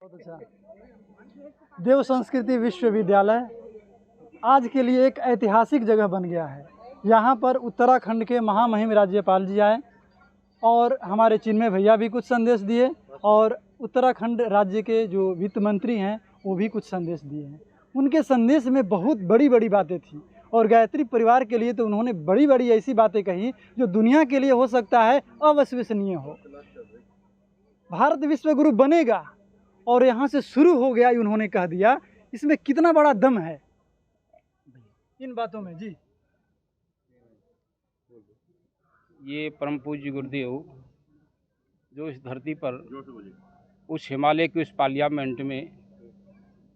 अच्छा। देव संस्कृति विश्वविद्यालय आज के लिए एक ऐतिहासिक जगह बन गया है। यहाँ पर उत्तराखंड के महामहिम राज्यपाल जी आए और हमारे चिन्मय भैया भी कुछ संदेश दिए और उत्तराखंड राज्य के जो वित्त मंत्री हैं वो भी कुछ संदेश दिए हैं। उनके संदेश में बहुत बड़ी बड़ी बातें थी और गायत्री परिवार के लिए तो उन्होंने बड़ी बड़ी ऐसी बातें कही जो दुनिया के लिए हो सकता है अविश्वसनीय हो। भारत विश्व गुरु बनेगा और यहाँ से शुरू हो गया, उन्होंने कह दिया। इसमें कितना बड़ा दम है इन बातों में जी। ये परम पूज्य गुरुदेव जो इस धरती पर उस हिमालय के उस पार्लियामेंट में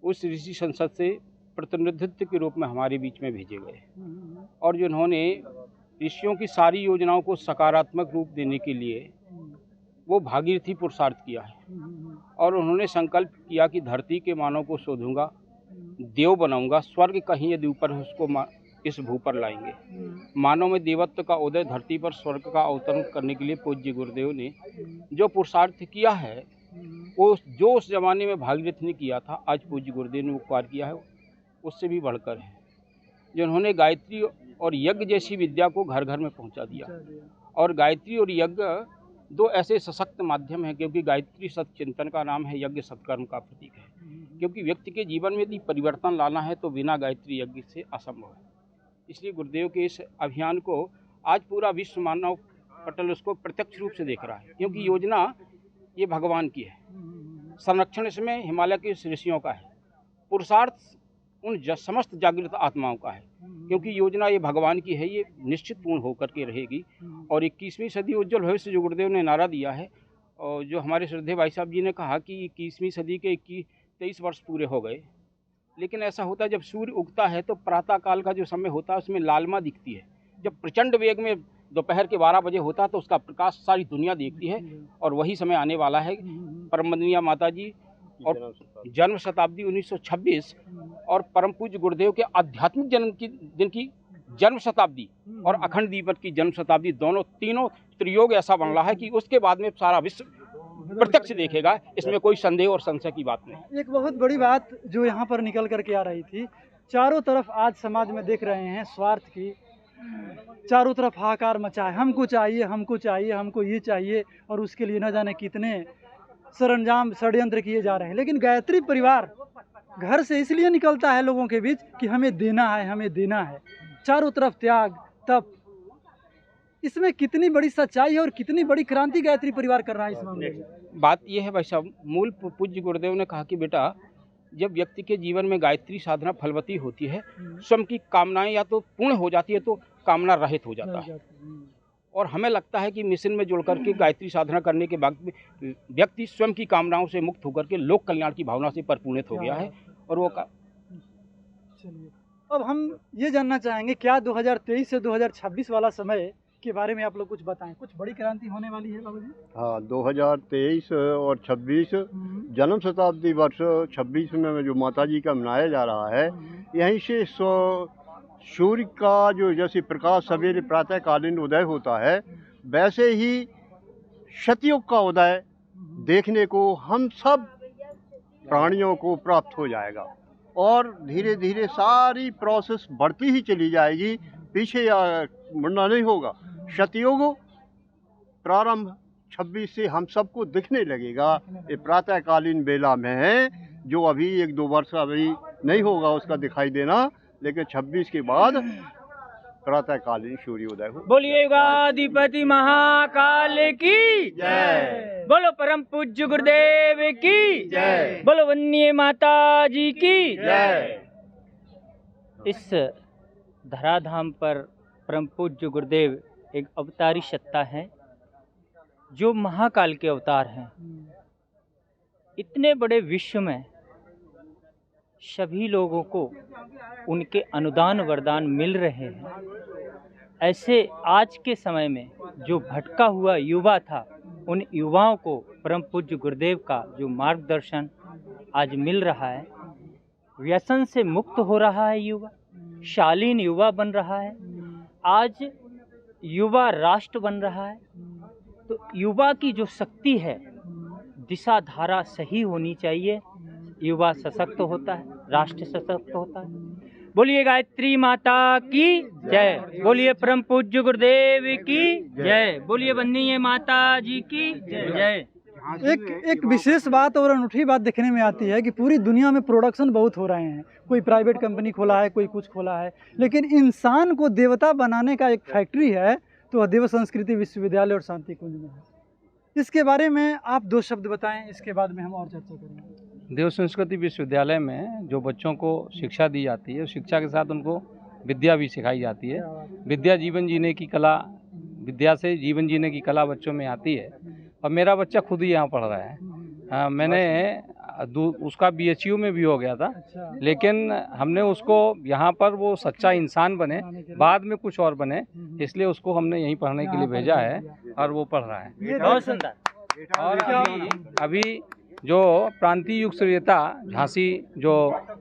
उस ऋषि संसद से प्रतिनिधित्व के रूप में हमारे बीच में भेजे गए और जो उन्होंने ऋषियों की सारी योजनाओं को सकारात्मक रूप देने के लिए वो भागीरथी पुरुषार्थ किया है और उन्होंने संकल्प किया कि धरती के मानव को शोधूंगा, देव बनाऊंगा, स्वर्ग कहीं यदि ऊपर है उसको इस भू पर लाएंगे। मानव में देवत्व का उदय, धरती पर स्वर्ग का अवतरण करने के लिए पूज्य गुरुदेव ने जो पुरुषार्थ किया है वो जो उस जमाने में भागीरथ ने किया था आज पूज्य गुरुदेव ने उपकार किया है उससे भी बढ़कर है। जो उन्होंने गायत्री और यज्ञ जैसी विद्या को घर घर में पहुंचा दिया और गायत्री और यज्ञ दो ऐसे सशक्त माध्यम हैं क्योंकि गायत्री सत्चिंतन का नाम है, यज्ञ सत्कर्म का प्रतीक है। क्योंकि व्यक्ति के जीवन में यदि परिवर्तन लाना है तो बिना गायत्री यज्ञ से असंभव है। इसलिए गुरुदेव के इस अभियान को आज पूरा विश्व मानव पटल उसको प्रत्यक्ष रूप से देख रहा है क्योंकि योजना ये भगवान की है। संरक्षण इसमें हिमालय के ऋषियों का है, पुरुषार्थ उन समस्त जागृत आत्माओं का है क्योंकि योजना ये भगवान की है, ये निश्चित पूर्ण होकर के रहेगी। और 21वीं सदी उज्जवल भविष्य जो गुरुदेव ने नारा दिया है और जो हमारे श्रद्धेय भाई साहब जी ने कहा कि 21वीं सदी के 23 वर्ष पूरे हो गए, लेकिन ऐसा होता है जब सूर्य उगता है तो प्रातःकाल का जो समय होता है उसमें लालिमा दिखती है। जब प्रचंड वेग में दोपहर के 12 बजे होता है तो उसका प्रकाश सारी दुनिया देखती है और वही समय आने वाला है। परमवंदनीय माता जी और जन्म शताब्दी 1926 और परम पूज्य गुरुदेव के आध्यात्मिक जन्म की दिन की जन्म शताब्दी और अखंड दीपक की जन्म शताब्दी दोनों तीनों त्रियोग ऐसा बन रहा है कि उसके बाद में सारा विश्व प्रत्यक्ष देखेगा। इसमें कोई संदेह और संशय की बात नहीं। एक बहुत बड़ी बात जो यहाँ पर निकल करके आ रही थी, चारों तरफ आज समाज में देख रहे हैं स्वार्थ की चारों तरफ हाहाकार मचा है। हमको चाहिए, हमको चाहिए, हमको ये चाहिए और उसके लिए न जाने कितने सरंजाम षड्यंत्र किए जा रहे हैं। लेकिन गायत्री परिवार घर से इसलिए निकलता है लोगों के बीच कि हमें देना है, हमें देना है। चारों तरफ त्याग, तप, इसमें कितनी बड़ी सच्चाई है और कितनी बड़ी क्रांति गायत्री परिवार कर रहा है इस मामले में। बात यह है भाई साहब, मूल पूज्य गुरुदेव ने कहा कि बेटा जब व्यक्ति के जीवन में गायत्री साधना फलवती होती है, स्वयं की कामनाएं या तो पूर्ण हो जाती है तो कामना रहित हो जाता है। और हमें लगता है कि मिशन में जुड़ करके गायत्री साधना करने के बाद व्यक्ति स्वयं की कामनाओं से मुक्त होकर के लोक कल्याण की भावना से परिपूर्णित हो गया है। और वो चलिए अब हम ये जानना चाहेंगे क्या 2023 से 2026 वाला समय के बारे में आप लोग कुछ बताएं। कुछ बड़ी क्रांति होने वाली है बाबू जी? हाँ, 2023 और 26 जन्म शताब्दी वर्ष 26 में जो माता जी का मनाया जा रहा है, यहीं से सूर्य का जो जैसे प्रकाश सवेरे प्रातःकालीन उदय होता है वैसे ही सतयुग का उदय देखने को हम सब प्राणियों को प्राप्त हो जाएगा और धीरे धीरे सारी प्रोसेस बढ़ती ही चली जाएगी, पीछे मुड़ना नहीं होगा। सतयुग प्रारंभ 26 से हम सबको दिखने लगेगा। ये प्रातःकालीन बेला में है जो अभी 1-2 वर्ष अभी नहीं होगा उसका दिखाई देना, लेकिन 26 के बाद प्रातःकालीन सूर्योदय हो। बोलिए युगाधिपति महाकाल की जय, बोलो परम पूज्य गुरुदेव की जय, बोलो वंदनीय माता जी की जय। इस धराधाम पर परम पूज्य गुरुदेव एक अवतारी सत्ता है जो महाकाल के अवतार हैं। इतने बड़े विश्व में सभी लोगों को उनके अनुदान वरदान मिल रहे हैं। ऐसे आज के समय में जो भटका हुआ युवा था, उन युवाओं को परम पूज्य गुरुदेव का जो मार्गदर्शन आज मिल रहा है, व्यसन से मुक्त हो रहा है युवा, शालीन युवा बन रहा है, आज युवा राष्ट्र बन रहा है। तो युवा की जो शक्ति है दिशा धारा सही होनी चाहिए, युवा सशक्त होता है, राष्ट्र सशक्त होता है। बोलिए गायत्री माता की जय, बोलिए परम पूज्य गुरुदेव की जय, बोलिए वंदनीय माता जी की जय। एक विशेष बात और अनूठी बात देखने में आती है कि पूरी दुनिया में प्रोडक्शन बहुत हो रहे हैं, कोई प्राइवेट कंपनी खोला है, कोई कुछ खोला है, लेकिन इंसान को देवता बनाने का एक फैक्ट्री है तो वह देव संस्कृति विश्वविद्यालय और शांति कुंज में है। इसके बारे में आप 2 शब्द बताएं, इसके बाद में हम और चर्चा करेंगे। देव संस्कृति विश्वविद्यालय में जो बच्चों को शिक्षा दी जाती है, शिक्षा के साथ उनको विद्या भी सिखाई जाती है। विद्या जीवन जीने की कला, विद्या से जीवन जीने की कला बच्चों में आती है। और मेरा बच्चा खुद ही यहाँ पढ़ रहा है। मैंने उसका BHU में भी हो गया था, लेकिन हमने उसको यहाँ पर वो सच्चा इंसान बने, बाद में कुछ और बने, इसलिए उसको हमने यहीं पढ़ने के लिए भेजा है और वो पढ़ रहा है। बहुत सुंदर। और अभी जो प्रांतीय युग श्रेयता झांसी जो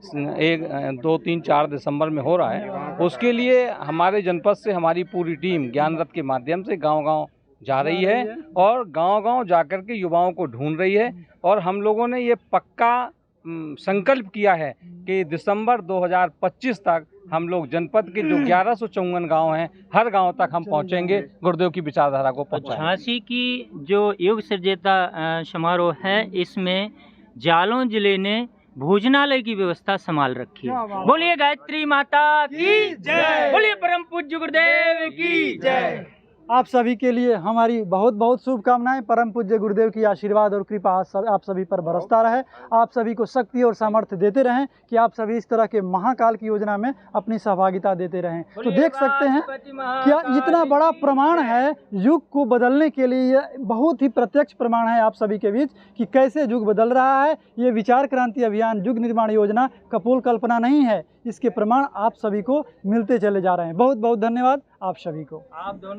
1, 2, 3, 4 दिसंबर में हो रहा है, उसके लिए हमारे जनपद से हमारी पूरी टीम ज्ञान रथ के माध्यम से गांव-गांव जा रही है और गांव-गांव जाकर के युवाओं को ढूंढ रही है। और हम लोगों ने ये पक्का संकल्प किया है कि दिसंबर 2025 तक हम लोग जनपद के जो 1154 गांव हैं, हर गांव तक हम पहुंचेंगे, गुरुदेव की विचारधारा को पहुंचाएंगे। झांसी की जो युग सृजता समारोह है, इसमें जालौन जिले ने भोजनालय की व्यवस्था संभाल रखी है। बोलिए गायत्री माता की जय, बोलिए परम पूज्य गुरुदेव की जय। आप सभी के लिए हमारी बहुत बहुत शुभकामनाएं। परम पूज्य गुरुदेव की आशीर्वाद और कृपा आप सभी पर बरसता रहे। आप सभी को शक्ति और सामर्थ्य देते रहें कि आप सभी इस तरह के महाकाल की योजना में अपनी सहभागिता देते रहें। तो देख सकते हैं क्या इतना बड़ा प्रमाण है युग को बदलने के लिए। यह बहुत ही प्रत्यक्ष प्रमाण है आप सभी के बीच कि कैसे युग बदल रहा है। ये विचार क्रांति अभियान युग निर्माण योजना कपोल कल्पना नहीं है, इसके प्रमाण आप सभी को मिलते चले जा रहे हैं। बहुत बहुत धन्यवाद आप सभी को। आप दोनों